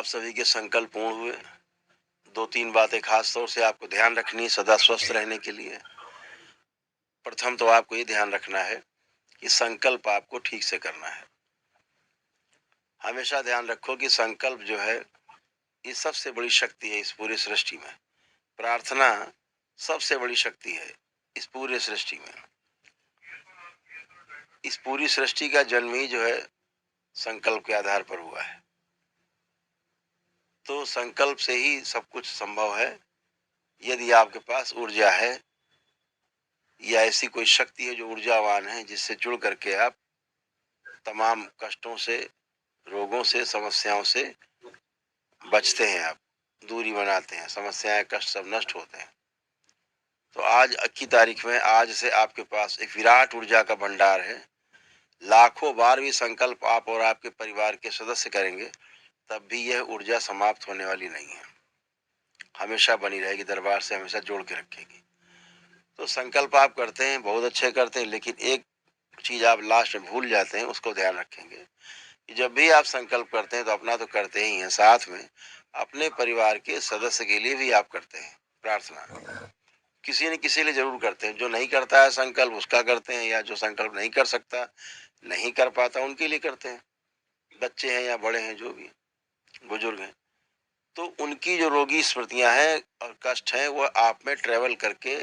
आप सभी के संकल्प पूर्ण हुए। 2-3 बातें खास तौर से आपको ध्यान रखनी है सदा स्वस्थ रहने के लिए। प्रथम तो आपको ये ध्यान रखना है कि संकल्प आपको ठीक से करना है। हमेशा ध्यान रखो कि संकल्प जो है, ये सबसे बड़ी शक्ति है इस पूरी सृष्टि में। प्रार्थना सबसे बड़ी शक्ति है इस पूरे सृष्टि में। इस पूरी सृष्टि का जन्म ही जो है संकल्प के आधार पर हुआ है। तो संकल्प से ही सब कुछ संभव है। यदि आपके पास ऊर्जा है या ऐसी कोई शक्ति है जो ऊर्जावान है, जिससे जुड़ करके आप तमाम कष्टों से, रोगों से, समस्याओं से बचते हैं, आप दूरी बनाते हैं, समस्याएं, कष्ट सब नष्ट होते हैं। तो आज की तारीख में आज से आपके पास एक विराट ऊर्जा का भंडार है। लाखों बार भी संकल्प आप और आपके परिवार के सदस्य करेंगे, तब भी यह ऊर्जा समाप्त होने वाली नहीं है, हमेशा बनी रहेगी, दरबार से हमेशा जोड़ के रखेगी। तो संकल्प आप करते हैं, बहुत अच्छे करते हैं, लेकिन एक चीज आप लास्ट में भूल जाते हैं, उसको ध्यान रखेंगे कि जब भी आप संकल्प करते हैं तो अपना तो करते ही हैं, साथ में अपने परिवार के सदस्य के लिए भी आप करते हैं प्रार्थना। किसी न किसी लिए जरूर करते हैं। जो नहीं करता है संकल्प उसका करते हैं, या जो संकल्प नहीं कर सकता, नहीं कर पाता, उनके लिए करते हैं। बच्चे हैं या बड़े हैं, जो भी बुजुर्ग हैं, तो उनकी जो रोगी स्मृतियां हैं और कष्ट हैं, वो आप में ट्रेवल करके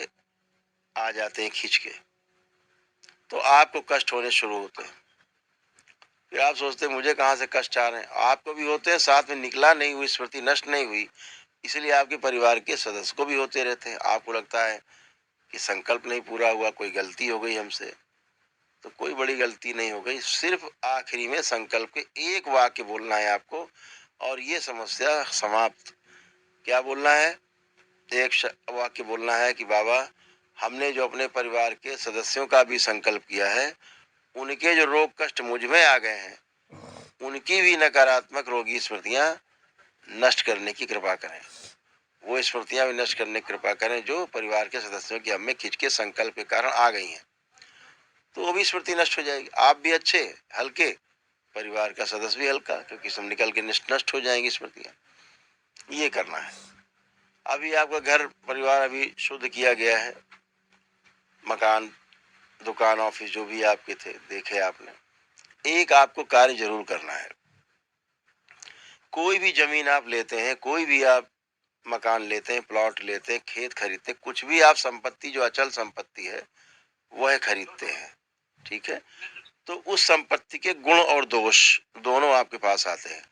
आ जाते हैं खींच के। तो आपको कष्ट होने शुरू होते हैं। फिर आप सोचते हैं मुझे कहाँ से कष्ट आ रहे हैं। आपको भी होते हैं, साथ में निकला नहीं हुई, स्मृति नष्ट नहीं हुई, इसलिए आपके परिवार के सदस्य को भी होते रहते हैं। आपको लगता है कि संकल्प नहीं पूरा हुआ, कोई गलती हो गई हमसे। तो कोई बड़ी गलती नहीं हो गई, सिर्फ आखिरी में संकल्प के एक वाक्य बोलना है आपको, और ये समस्या समाप्त। क्या बोलना है? एक वाक्य बोलना है कि बाबा, हमने जो अपने परिवार के सदस्यों का भी संकल्प किया है, उनके जो रोग कष्ट मुझ में आ गए हैं, उनकी भी नकारात्मक रोगी स्मृतियां नष्ट करने की कृपा करें। वो स्मृतियां भी नष्ट करने की कृपा करें जो परिवार के सदस्यों की हमें खींच के संकल्प के कारण आ गई हैं। तो वो भी स्मृति नष्ट हो जाएगी। आप भी अच्छे, हल्के, परिवार का सदस्य भी हल्का, क्योंकि सब निकल के नष्ट हो जाएंगी स्मृतियां। ये करना है। अभी आपका घर परिवार अभी शुद्ध किया गया है, मकान, दुकान, ऑफिस जो भी आपके थे, देखे आपने। एक आपको कार्य जरूर करना है। कोई भी जमीन आप लेते हैं, कोई भी आप मकान लेते हैं, प्लॉट लेते हैं, खेत खरीदते हैं, कुछ भी आप संपत्ति जो अचल संपत्ति है वह खरीदते हैं, ठीक है? तो उस संपत्ति के गुण और दोष दोनों आपके पास आते हैं।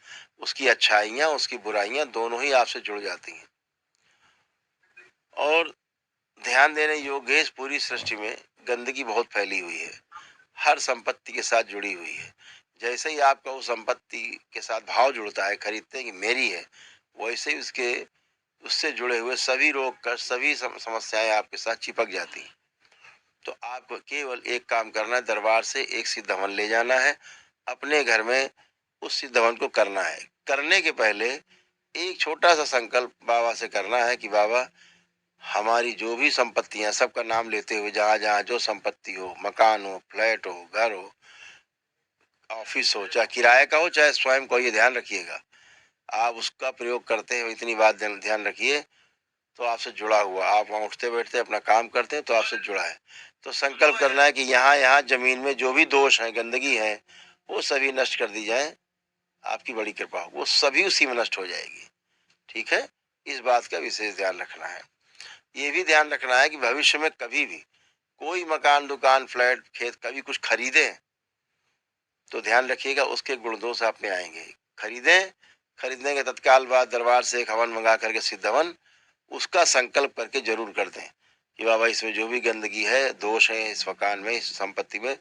उसकी अच्छाइयां, उसकी बुराइयां दोनों ही आपसे जुड़ जाती हैं। और ध्यान देने योग्य है, इस पूरी सृष्टि में गंदगी बहुत फैली हुई है, हर संपत्ति के साथ जुड़ी हुई है। जैसे ही आपका उस संपत्ति के साथ भाव जुड़ता है, खरीदते हैं कि मेरी है, वैसे ही उसके उससे जुड़े हुए सभी रोग का, सभी समस्याएं आपके साथ चिपक जाती हैं। तो आपको केवल एक काम करना है, दरबार से एक सिद्ध हवन ले जाना है, अपने घर में उस सिद्ध हवन को करना है। करने के पहले एक छोटा सा संकल्प बाबा से करना है कि बाबा, हमारी जो भी संपत्तियां, सबका नाम लेते हुए, जहां जहां जो संपत्ति हो, मकान हो, फ्लैट हो, घर हो, ऑफिस हो, चाहे किराए का हो चाहे स्वयं का, ये ध्यान रखिएगा। आप उसका प्रयोग करते हैं, इतनी बात ध्यान रखिए, तो आपसे जुड़ा हुआ, आप वहां उठते बैठते अपना काम करते हैं तो आपसे जुड़ा है। तो संकल्प करना है कि यहाँ यहाँ जमीन में जो भी दोष है, गंदगी है, वो सभी नष्ट कर दी जाए। आपकी बड़ी कृपा हो, वो सभी उसी में नष्ट हो जाएगी, ठीक है? इस बात का विशेष ध्यान रखना है। ये भी ध्यान रखना है कि भविष्य में कभी भी कोई मकान, दुकान, फ्लैट, खेत कभी कुछ खरीदे तो ध्यान रखिएगा उसके गुण दोष आप में आएंगे। खरीदें, खरीदने के तत्काल बाद दरबार से एक हवन मंगा करके, सिद्ध हवन, उसका संकल्प करके जरूर कर दें कि बाबा, इसमें जो भी गंदगी है, दोष है इस मकान में, इस संपत्ति में,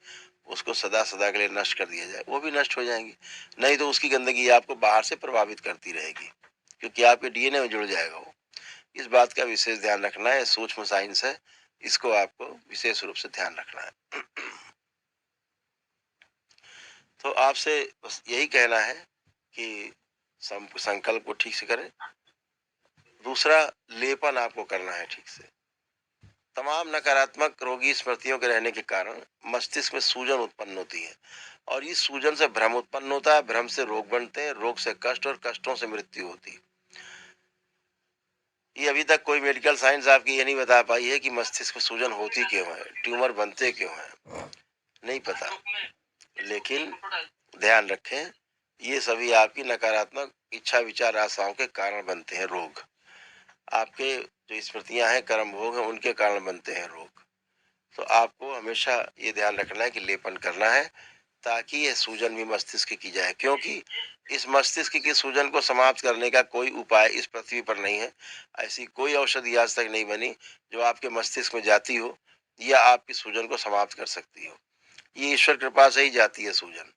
उसको सदा सदा के लिए नष्ट कर दिया जाए। वो भी नष्ट हो जाएंगी। नहीं तो उसकी गंदगी आपको बाहर से प्रभावित करती रहेगी, क्योंकि आपके डीएनए में जुड़ जाएगा वो। इस बात का विशेष ध्यान रखना है। सूक्ष्म साइंस है, इसको आपको विशेष रूप से ध्यान रखना है। तो आपसे बस यही कहना है कि संकल्प को ठीक से करें। दूसरा, लेपन आपको करना है ठीक से। तमाम नकारात्मक रोगी स्मृतियों के रहने के कारण मस्तिष्क में सूजन उत्पन्न होती है। और इस सूजन से भ्रम उत्पन्न होता है, भ्रम से रोग बनते हैं, रोग से कष्ट और कष्टों से मृत्यु होती है। ये अभी तक कोई मेडिकल साइंस आपकी ये नहीं बता पाई है कि मस्तिष्क में सूजन होती क्यों है, ट्यूमर बनते क्यों हैं, नहीं पता। लेकिन ध्यान रखें, ये सभी आपकी नकारात्मक इच्छा विचार आशाओं के कारण बनते हैं रोग। आपके जो स्मृतियां हैं, कर्म भोग हैं, उनके कारण बनते हैं रोग। तो आपको हमेशा ये ध्यान रखना है कि लेपन करना है ताकि ये सूजन भी मस्तिष्क की जाए, क्योंकि इस मस्तिष्क की सूजन को समाप्त करने का कोई उपाय इस पृथ्वी पर नहीं है। ऐसी कोई औषधि आज तक नहीं बनी जो आपके मस्तिष्क में जाती हो या आपकी सूजन को समाप्त कर सकती हो। ये ईश्वर कृपा से ही जाती है सूजन।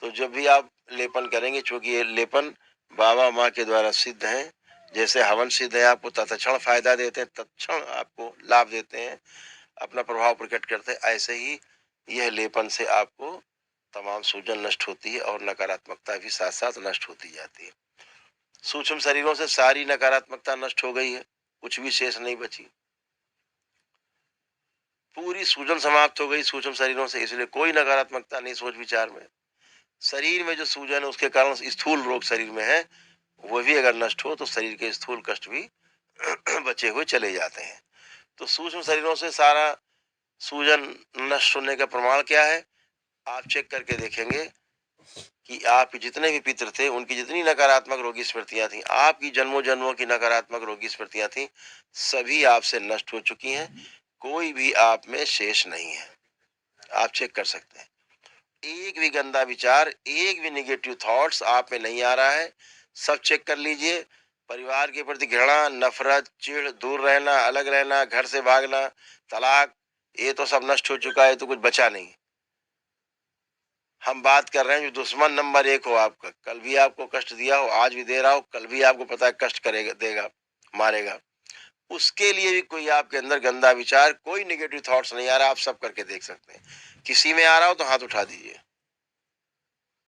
तो जब भी आप लेपन करेंगे, चूंकि ये लेपन बाबा माँ के द्वारा सिद्ध है, जैसे हवन सिद्ध है, आपको तत्क्षण फायदा देते हैं, तत्क्षण आपको लाभ देते हैं, अपना प्रभाव प्रकट करते हैं, ऐसे ही यह लेपन से आपको तमाम सूजन नष्ट होती है और नकारात्मकता भी साथ साथ नष्ट होती जाती है। सूक्ष्म शरीरों से सारी नकारात्मकता नष्ट हो गई है, कुछ भी शेष नहीं बची, पूरी सूजन समाप्त हो गई सूक्ष्म शरीरों से, इसलिए कोई नकारात्मकता नहीं सोच विचार में। शरीर में जो सूजन है उसके कारण स्थूल रोग शरीर में है, वो भी अगर नष्ट हो तो शरीर के स्थूल कष्ट भी बचे हुए चले जाते हैं। तो सूक्ष्म शरीरों से सारा सूजन नष्ट होने का प्रमाण क्या है? आप चेक करके देखेंगे कि आपके जितने भी पितृ थे, उनकी जितनी नकारात्मक रोगी स्मृतियां थी, आपकी जन्मों जन्मों की नकारात्मक रोगी स्मृतियां थी, सभी आपसे नष्ट हो चुकी हैं। कोई भी आप में शेष नहीं है। आप चेक कर सकते हैं, एक भी गंदा विचार, एक भी निगेटिव थॉट्स आप में नहीं आ रहा है। सब चेक कर लीजिए। परिवार के प्रति घृणा, नफरत, चिढ़, दूर रहना, अलग रहना, घर से भागना, तलाक, ये तो सब नष्ट हो चुका है, तो कुछ बचा नहीं। हम बात कर रहे हैं जो दुश्मन नंबर 1 हो आपका, कल भी आपको कष्ट दिया हो, आज भी दे रहा हो, कल भी आपको पता है कष्ट करेगा, देगा, मारेगा, उसके लिए भी कोई आपके अंदर गंदा विचार, कोई नेगेटिव थॉट्स नहीं आ रहा। आप सब करके देख सकते हैं। किसी में आ रहा हो तो हाथ उठा दीजिए।